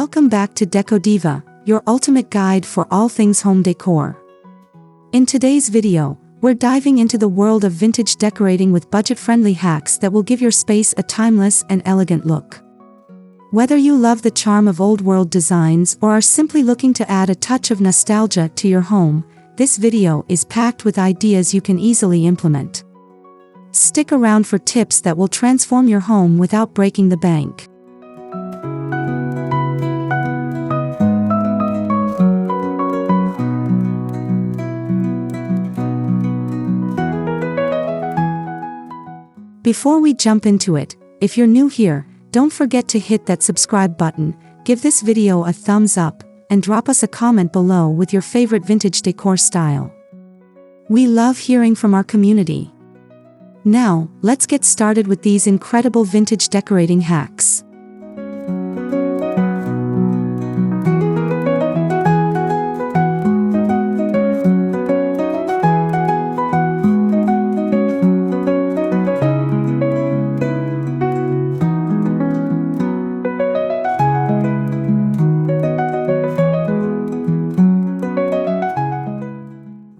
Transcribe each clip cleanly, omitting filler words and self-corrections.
Welcome back to Deco Diva, your ultimate guide for all things home decor. In today's video, we're diving into the world of vintage decorating with budget-friendly hacks that will give your space a timeless and elegant look. Whether you love the charm of old-world designs or are simply looking to add a touch of nostalgia to your home, this video is packed with ideas you can easily implement. Stick around for tips that will transform your home without breaking the bank. Before we jump into it, if you're new here, don't forget to hit that subscribe button, give this video a thumbs up, and drop us a comment below with your favorite vintage decor style. We love hearing from our community. Now, let's get started with these incredible vintage decorating hacks.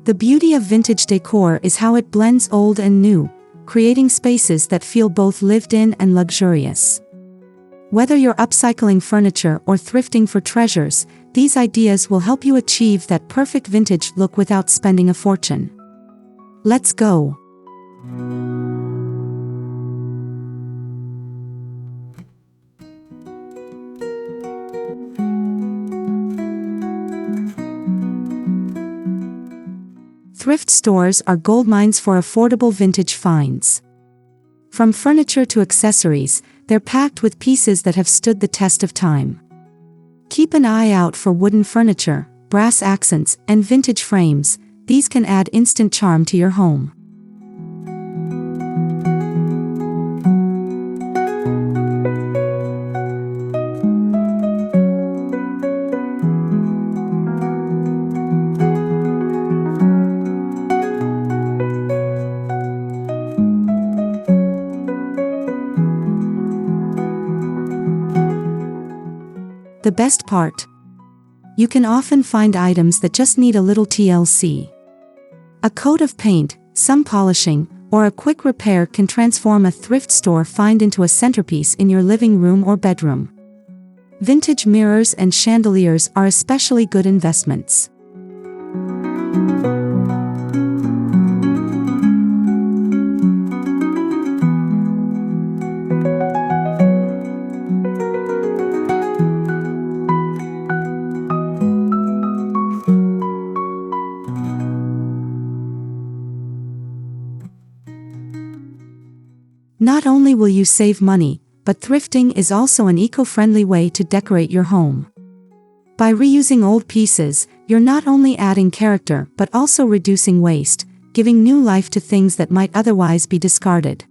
The beauty of vintage decor is how it blends old and new, creating spaces that feel both lived in and luxurious. Whether you're upcycling furniture or thrifting for treasures, these ideas will help you achieve that perfect vintage look without spending a fortune. Let's go! Thrift stores are goldmines for affordable vintage finds. From furniture to accessories, they're packed with pieces that have stood the test of time. Keep an eye out for wooden furniture, brass accents, and vintage frames. These can add instant charm to your home. The best part? You can often find items that just need a little TLC. A coat of paint, some polishing, or a quick repair can transform a thrift store find into a centerpiece in your living room or bedroom. Vintage mirrors and chandeliers are especially good investments. Not only will you save money, but thrifting is also an eco-friendly way to decorate your home. By reusing old pieces, you're not only adding character but also reducing waste, giving new life to things that might otherwise be discarded.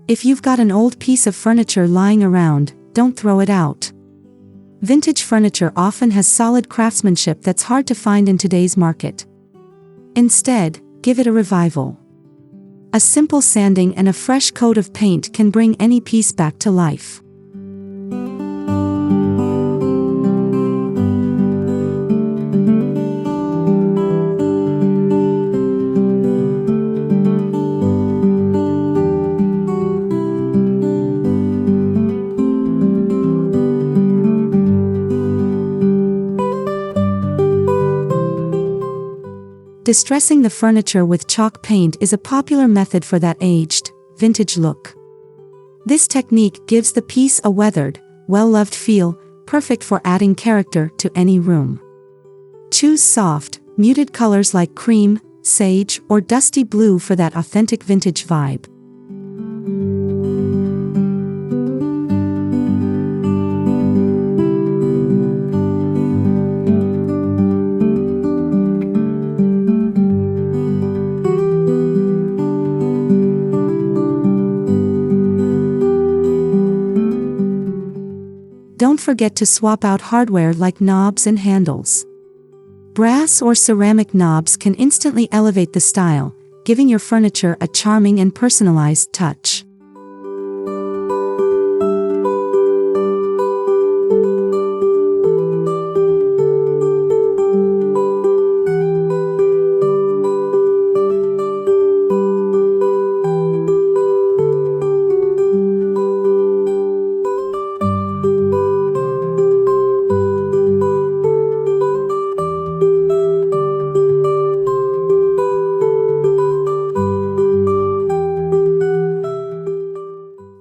If you've got an old piece of furniture lying around, don't throw it out. Vintage furniture often has solid craftsmanship that's hard to find in today's market. Instead, give it a revival. A simple sanding and a fresh coat of paint can bring any piece back to life. Distressing the furniture with chalk paint is a popular method for that aged, vintage look. This technique gives the piece a weathered, well-loved feel, perfect for adding character to any room. Choose soft, muted colors like cream, sage, or dusty blue for that authentic vintage vibe. Don't forget to swap out hardware like knobs and handles. Brass or ceramic knobs can instantly elevate the style, giving your furniture a charming and personalized touch.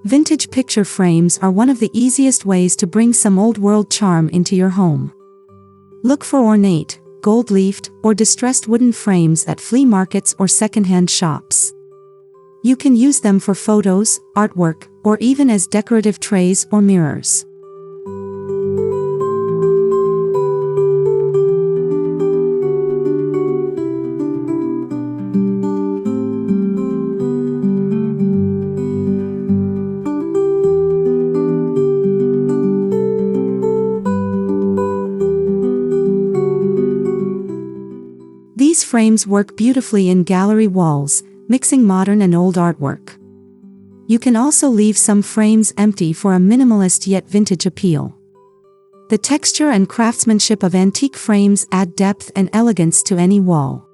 Vintage picture frames are one of the easiest ways to bring some old-world charm into your home. Look for ornate, gold-leafed, or distressed wooden frames at flea markets or secondhand shops. You can use them for photos, artwork, or even as decorative trays or mirrors. These frames work beautifully in gallery walls, mixing modern and old artwork. You can also leave some frames empty for a minimalist yet vintage appeal. The texture and craftsmanship of antique frames add depth and elegance to any wall.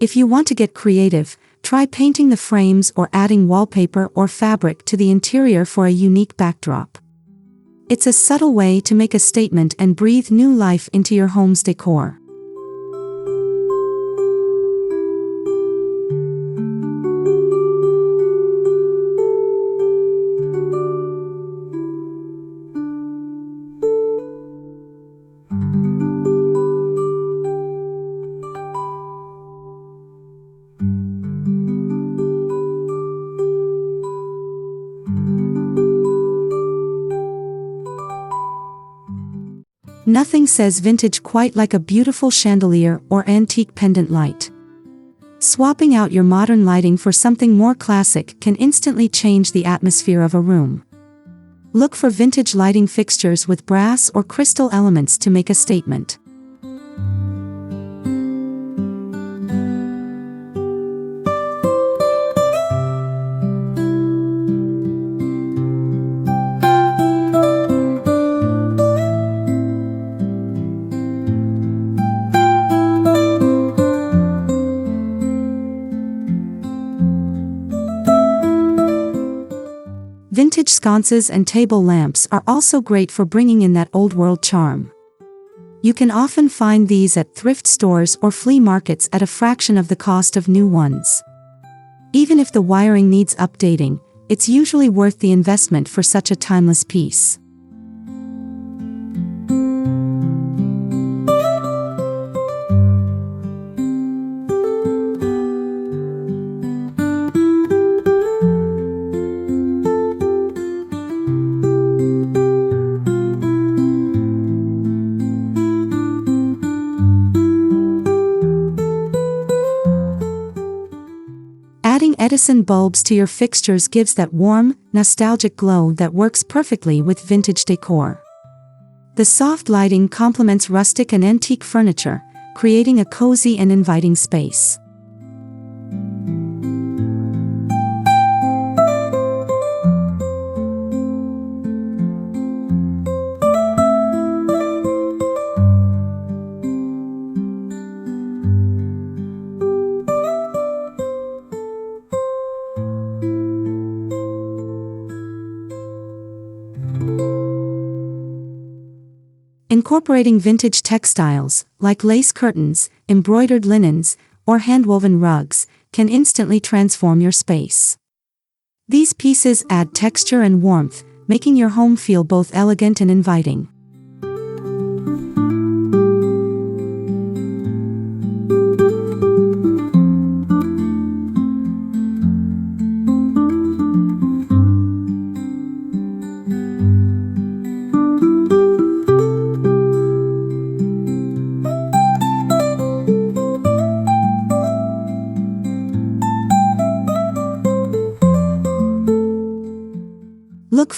If you want to get creative, try painting the frames or adding wallpaper or fabric to the interior for a unique backdrop. It's a subtle way to make a statement and breathe new life into your home's decor. Nothing says vintage quite like a beautiful chandelier or antique pendant light. Swapping out your modern lighting for something more classic can instantly change the atmosphere of a room. Look for vintage lighting fixtures with brass or crystal elements to make a statement. Vintage sconces and table lamps are also great for bringing in that old-world charm. You can often find these at thrift stores or flea markets at a fraction of the cost of new ones. Even if the wiring needs updating, it's usually worth the investment for such a timeless piece. Adding Edison bulbs to your fixtures gives that warm, nostalgic glow that works perfectly with vintage decor. The soft lighting complements rustic and antique furniture, creating a cozy and inviting space. Incorporating vintage textiles, like lace curtains, embroidered linens, or hand-woven rugs, can instantly transform your space. These pieces add texture and warmth, making your home feel both elegant and inviting.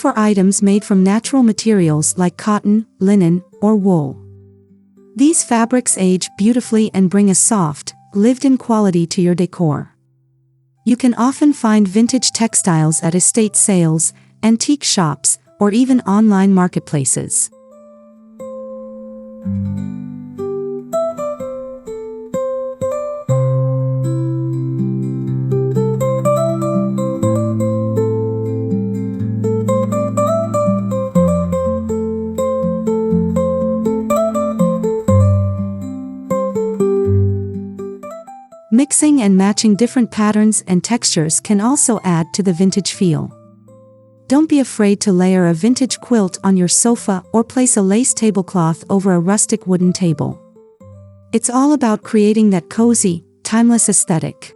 for items made from natural materials like cotton, linen, or wool. These fabrics age beautifully and bring a soft, lived-in quality to your decor. You can often find vintage textiles at estate sales, antique shops, or even online marketplaces. Mixing and matching different patterns and textures can also add to the vintage feel. Don't be afraid to layer a vintage quilt on your sofa or place a lace tablecloth over a rustic wooden table. It's all about creating that cozy, timeless aesthetic.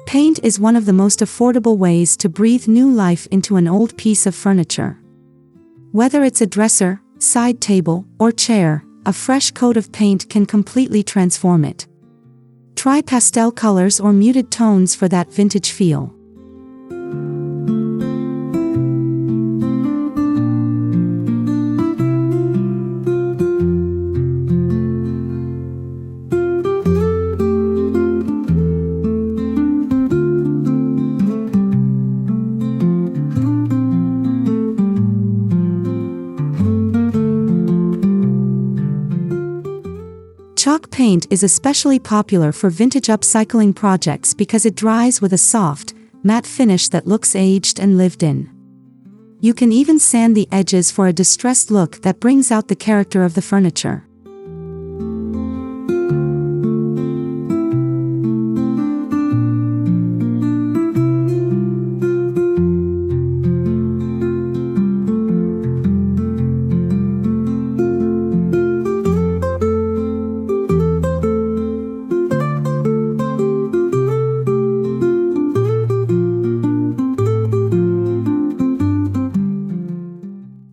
Paint is one of the most affordable ways to breathe new life into an old piece of furniture. Whether it's a dresser, side table, or chair, a fresh coat of paint can completely transform it. Try pastel colors or muted tones for that vintage feel. Chalk paint is especially popular for vintage upcycling projects because it dries with a soft, matte finish that looks aged and lived in. You can even sand the edges for a distressed look that brings out the character of the furniture.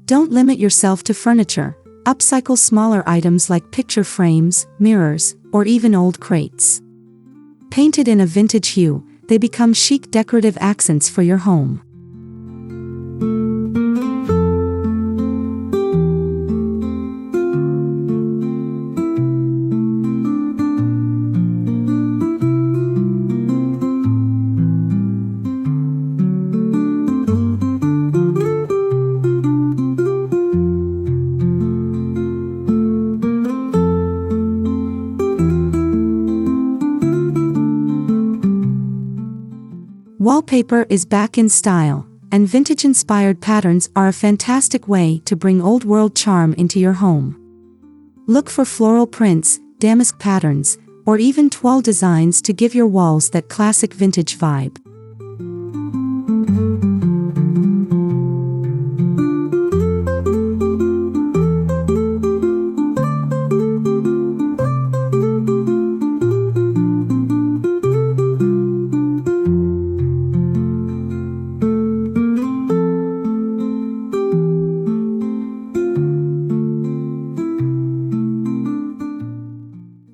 Don't limit yourself to furniture. Upcycle smaller items like picture frames, mirrors, or even old crates. Painted in a vintage hue, they become chic decorative accents for your home. Wallpaper is back in style, and vintage-inspired patterns are a fantastic way to bring old-world charm into your home. Look for floral prints, damask patterns, or even toile designs to give your walls that classic vintage vibe.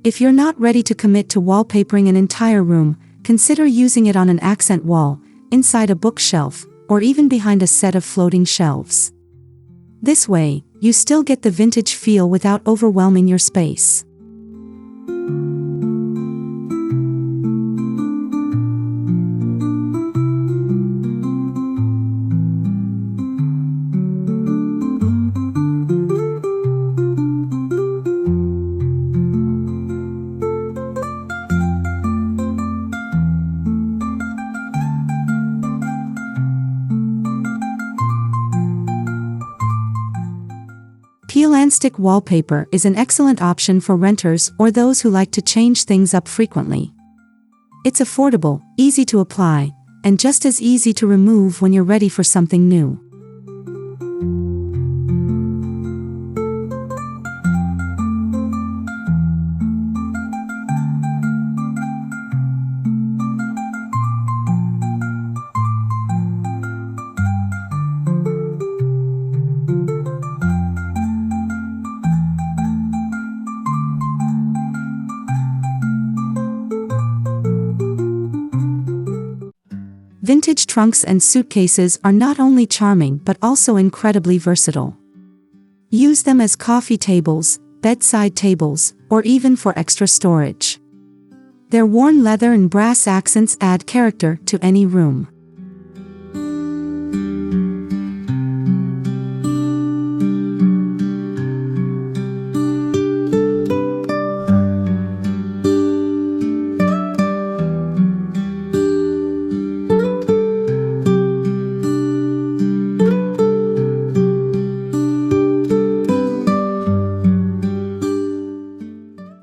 If you're not ready to commit to wallpapering an entire room, consider using it on an accent wall, inside a bookshelf, or even behind a set of floating shelves. This way, you still get the vintage feel without overwhelming your space. Peel and stick wallpaper is an excellent option for renters or those who like to change things up frequently. It's affordable, easy to apply, and just as easy to remove when you're ready for something new. Vintage trunks and suitcases are not only charming but also incredibly versatile. Use them as coffee tables, bedside tables, or even for extra storage. Their worn leather and brass accents add character to any room.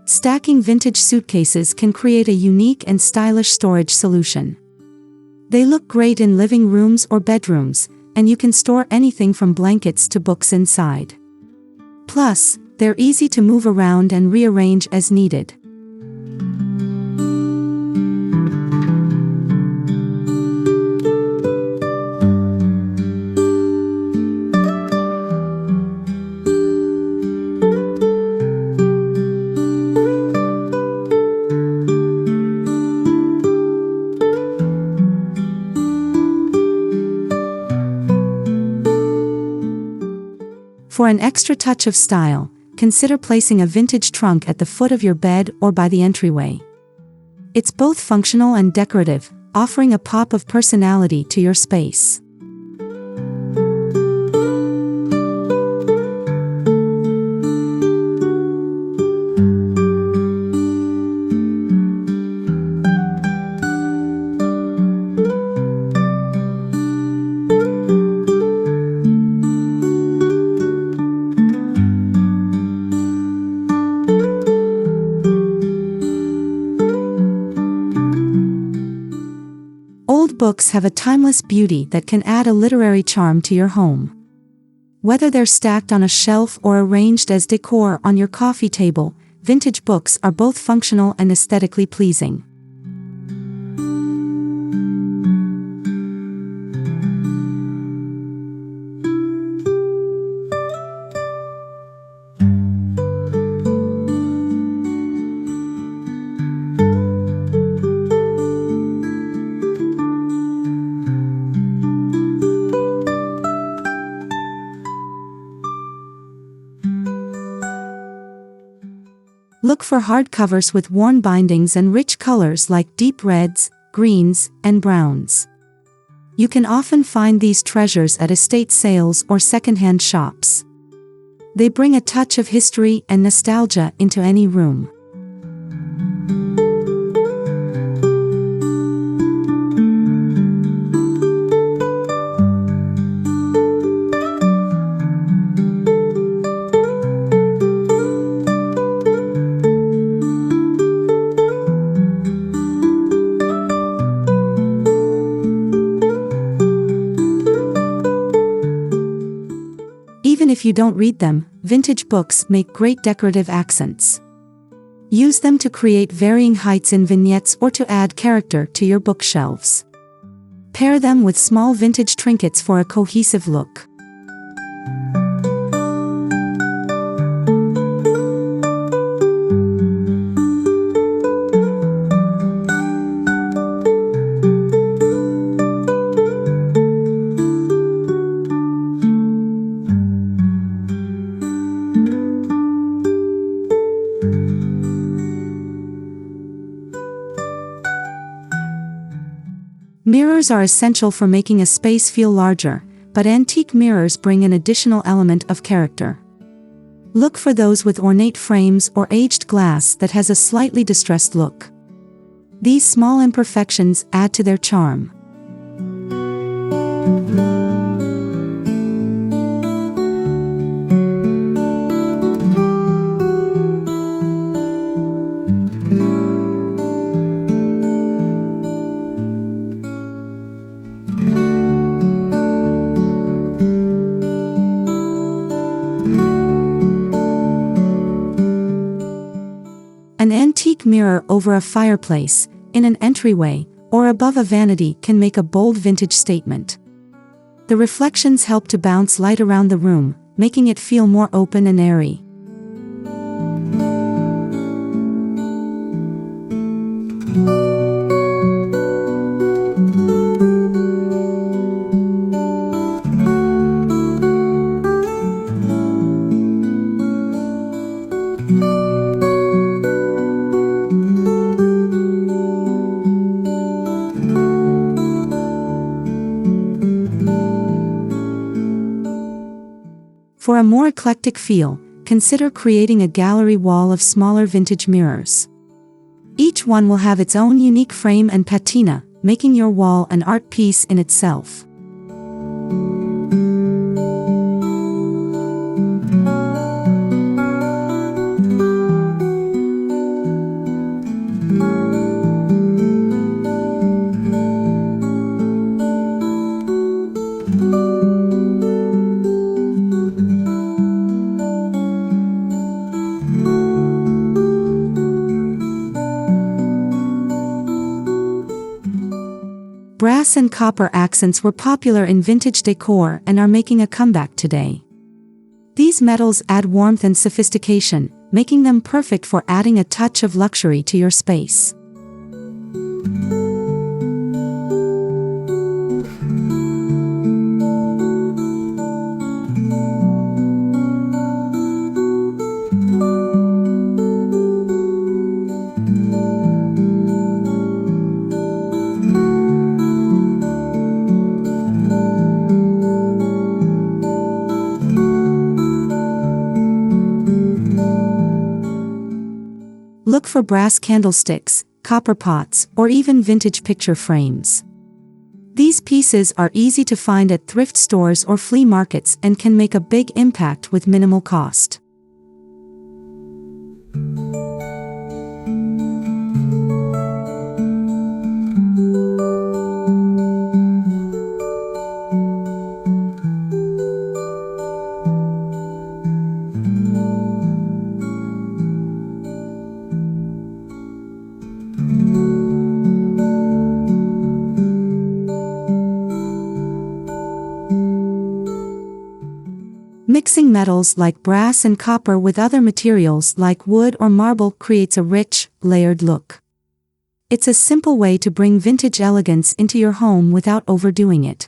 Stacking vintage suitcases can create a unique and stylish storage solution. They look great in living rooms or bedrooms, and you can store anything from blankets to books inside. Plus, they're easy to move around and rearrange as needed. For an extra touch of style, consider placing a vintage trunk at the foot of your bed or by the entryway. It's both functional and decorative, offering a pop of personality to your space. Old books have a timeless beauty that can add a literary charm to your home. Whether they're stacked on a shelf or arranged as decor on your coffee table, vintage books are both functional and aesthetically pleasing. Look for hardcovers with worn bindings and rich colors like deep reds, greens, and browns. You can often find these treasures at estate sales or secondhand shops. They bring a touch of history and nostalgia into any room. Even if you don't read them, vintage books make great decorative accents. Use them to create varying heights in vignettes or to add character to your bookshelves. Pair them with small vintage trinkets for a cohesive look. Mirrors are essential for making a space feel larger, but antique mirrors bring an additional element of character. Look for those with ornate frames or aged glass that has a slightly distressed look. These small imperfections add to their charm. An antique mirror over a fireplace, in an entryway, or above a vanity can make a bold vintage statement. The reflections help to bounce light around the room, making it feel more open and airy. For a more eclectic feel, consider creating a gallery wall of smaller vintage mirrors. Each one will have its own unique frame and patina, making your wall an art piece in itself. Brass and copper accents were popular in vintage decor and are making a comeback today. These metals add warmth and sophistication, making them perfect for adding a touch of luxury to your space. Look for brass candlesticks, copper pots, or even vintage picture frames. These pieces are easy to find at thrift stores or flea markets and can make a big impact with minimal cost. Mixing metals like brass and copper with other materials like wood or marble creates a rich, layered look. It's a simple way to bring vintage elegance into your home without overdoing it.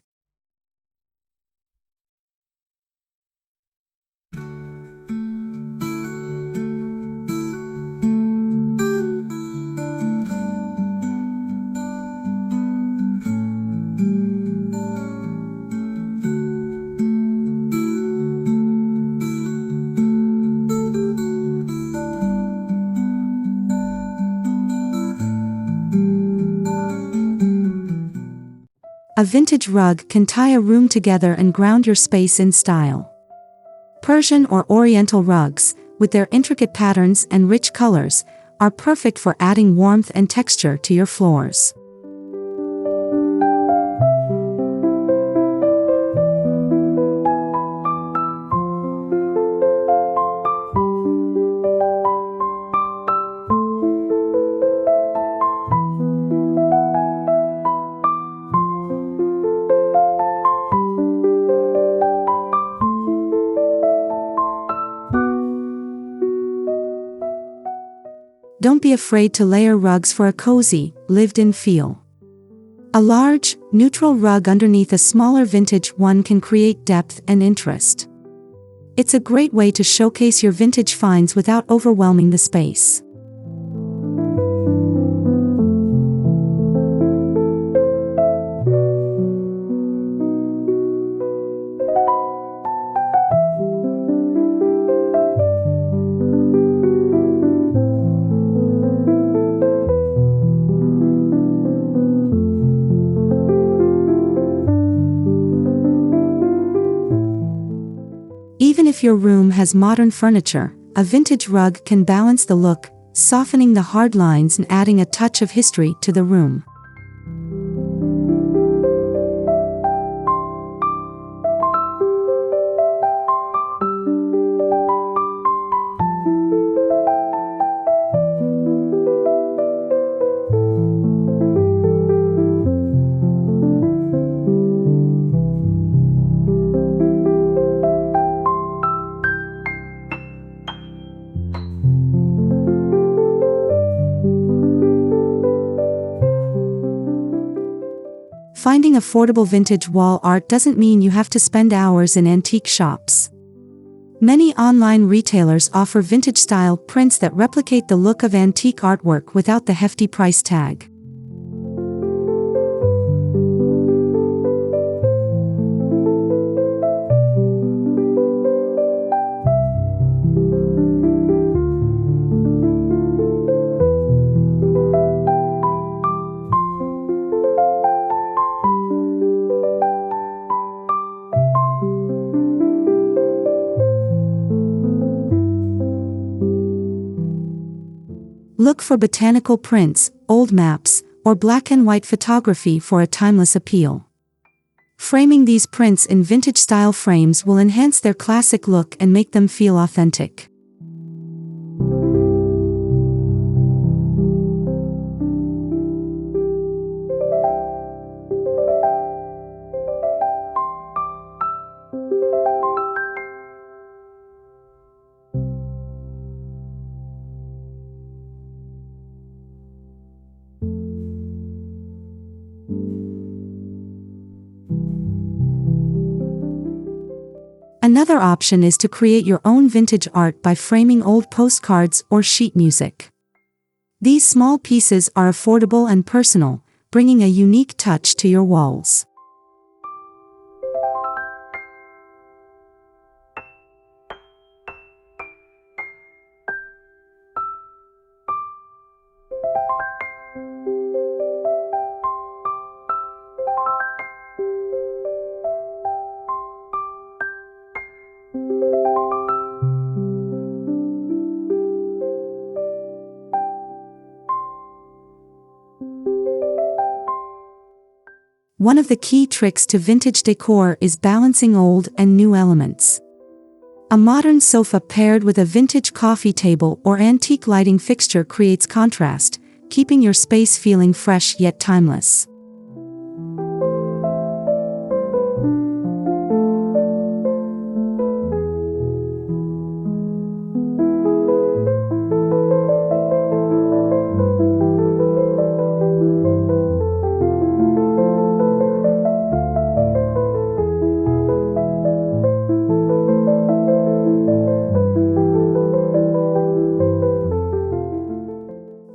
A vintage rug can tie a room together and ground your space in style. Persian or Oriental rugs, with their intricate patterns and rich colors, are perfect for adding warmth and texture to your floors. Don't be afraid to layer rugs for a cozy, lived-in feel. A large, neutral rug underneath a smaller vintage one can create depth and interest. It's a great way to showcase your vintage finds without overwhelming the space. Even if your room has modern furniture, a vintage rug can balance the look, softening the hard lines and adding a touch of history to the room. Finding affordable vintage wall art doesn't mean you have to spend hours in antique shops. Many online retailers offer vintage-style prints that replicate the look of antique artwork without the hefty price tag. Look for botanical prints, old maps, or black and white photography for a timeless appeal. Framing these prints in vintage-style frames will enhance their classic look and make them feel authentic. Another option is to create your own vintage art by framing old postcards or sheet music. These small pieces are affordable and personal, bringing a unique touch to your walls. One of the key tricks to vintage decor is balancing old and new elements. A modern sofa paired with a vintage coffee table or antique lighting fixture creates contrast, keeping your space feeling fresh yet timeless.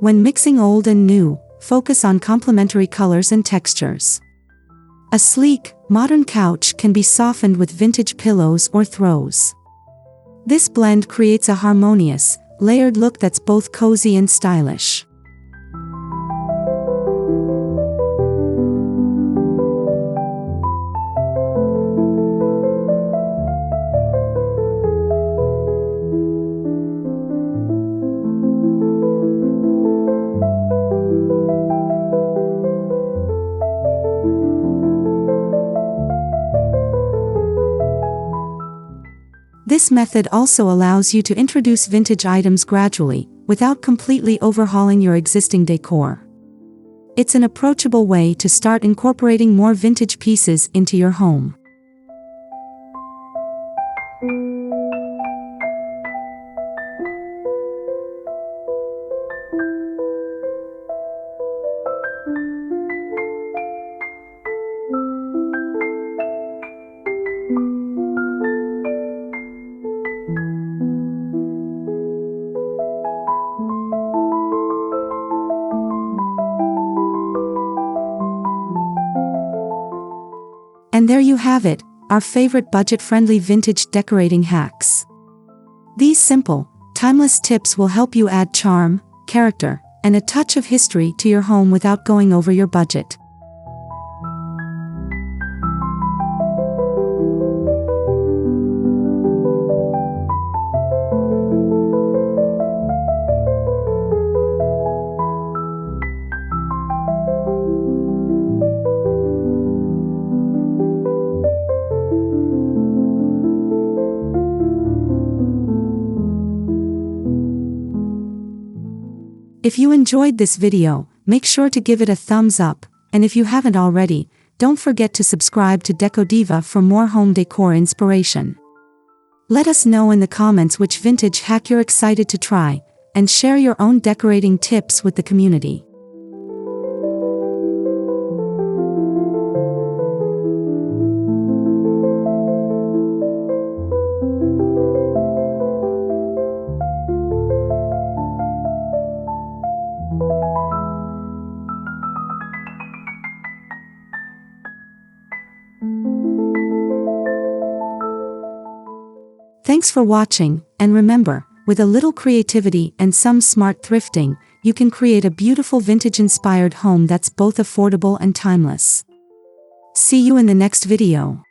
When mixing old and new, focus on complementary colors and textures. A sleek, modern couch can be softened with vintage pillows or throws. This blend creates a harmonious, layered look that's both cozy and stylish. This method also allows you to introduce vintage items gradually, without completely overhauling your existing decor. It's an approachable way to start incorporating more vintage pieces into your home. And there you have it, our favorite budget-friendly vintage decorating hacks. These simple, timeless tips will help you add charm, character, and a touch of history to your home without going over your budget. If you enjoyed this video, make sure to give it a thumbs up, and if you haven't already, don't forget to subscribe to Deco Diva for more home decor inspiration. Let us know in the comments which vintage hack you're excited to try, and share your own decorating tips with the community. Thanks for watching, and remember, with a little creativity and some smart thrifting, you can create a beautiful vintage-inspired home that's both affordable and timeless. See you in the next video.